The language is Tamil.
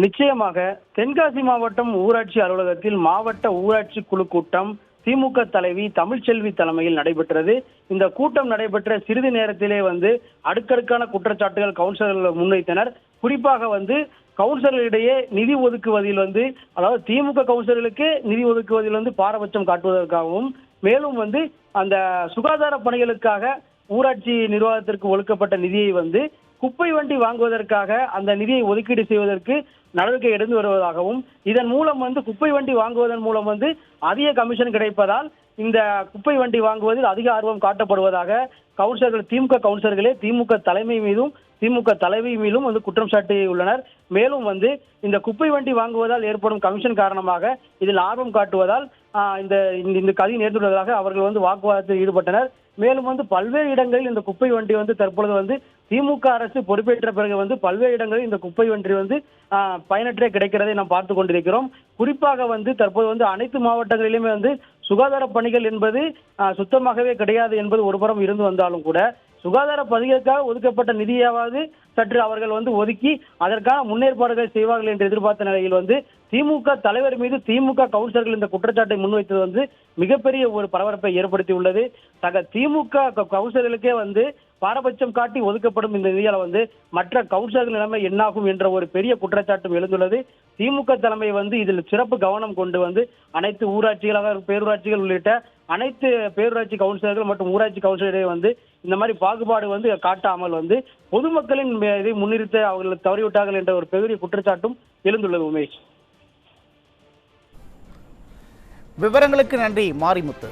நிச்சயமாக தென்காசி மாவட்டம் ஊராட்சி அலுவலகத்தில் மாவட்ட ஊராட்சி குழு கூட்டம் திமுக தலைவி தமிழ்ச்செல்வி தலைமையில் நடைபெற்றது. இந்த கூட்டம் நடைபெற்ற சிறிது நேரத்திலே அடுக்கடுக்கான குற்றச்சாட்டுகள் கவுன்சிலர்கள் முன்வைத்தனர். குறிப்பாக கவுன்சிலர்களிடையே நிதி ஒதுக்குவதில் அதாவது திமுக கவுன்சிலர்களுக்கு நிதி ஒதுக்குவதில் பாரபட்சம் காட்டுவதற்காகவும், மேலும் அந்த சுகாதார பணிகளுக்காக ஊராட்சி நிர்வாகத்திற்கு ஒதுக்கப்பட்ட நிதியை குப்பை வண்டி வாங்குவதற்காக அந்த நிதியை ஒதுக்கீடு செய்வதற்கு நடவடிக்கை எடுத்து வருவதாகவும், இதன் மூலம் குப்பை வண்டி வாங்குவதன் மூலம் அதிக கமிஷன் கிடைப்பதால் இந்த குப்பை வண்டி வாங்குவதில் அதிக ஆர்வம் காட்டப்படுவதாக கவுன்சிலர்கள் திமுக கவுன்சிலர்களே திமுக தலைமை மீதும் திமுக தலைவி மீதும் குற்றம் சாட்டியுள்ளனர். மேலும் இந்த குப்பை வண்டி வாங்குவதால் ஏற்படும் கமிஷன் காரணமாக இதில் ஆர்வம் காட்டுவதால் இந்த கதி நேர்ந்துள்ளதாக அவர்கள் வாக்குவாதத்தில் ஈடுபட்டனர். மேலும் பல்வேறு இடங்களில் இந்த குப்பை வண்டி தற்பொழுது திமுக அரசு பொறுப்பேற்ற பிறகு பல்வேறு இடங்களில் இந்த குப்பை வண்டி பயனற்றே கிடைக்கிறதை நாம் பார்த்து கொண்டிருக்கிறோம். குறிப்பாக தற்போது அனைத்து மாவட்டங்களிலுமே சுகாதார பணிகள் என்பது சுத்தமாகவே கிடையாது என்பது ஒருபுறம் இருந்து வந்தாலும் கூட, சுகாதார பணிகளுக்காக ஒதுக்கப்பட்ட நிதியாவது சற்று அவர்கள் ஒதுக்கி அதற்கான முன்னேற்பாடுகள் செய்வார்கள் என்று எதிர்பார்த்த நிலையில் திமுக தலைவர் மீது திமுக கவுன்சிலர்கள் இந்த குற்றச்சாட்டை முன்வைத்தது மிகப்பெரிய ஒரு பரபரப்பை ஏற்படுத்தி உள்ளது. சக திமுக கவுன்சிலர்களுக்கே பாரபட்சம் காட்டி ஒதுக்கப்படும் இந்த நிதியால மற்ற கவுன்சிலர்கள் நிலைமை என்னாகும் என்ற ஒரு பெரிய குற்றச்சாட்டும் எழுந்துள்ளது. திமுக தலைமை இதில் சிறப்பு கவனம் கொண்டு அனைத்து ஊராட்சிகளாக பேரூராட்சிகள் உள்ளிட்ட அனைத்து பேரூராட்சி கவுன்சிலர்கள் மற்றும் ஊராட்சி கவுன்சிலரை இந்த மாதிரி பாகுபாடு காட்டாமல் பொதுமக்களின் இதை முன்னிறுத்த அவர்கள் தவறிவிட்டார்கள் என்ற ஒரு பெரிய குற்றச்சாட்டும் எழுந்துள்ளது. உமேஷ், விவரங்களுக்கு நன்றி மாரிமுத்து.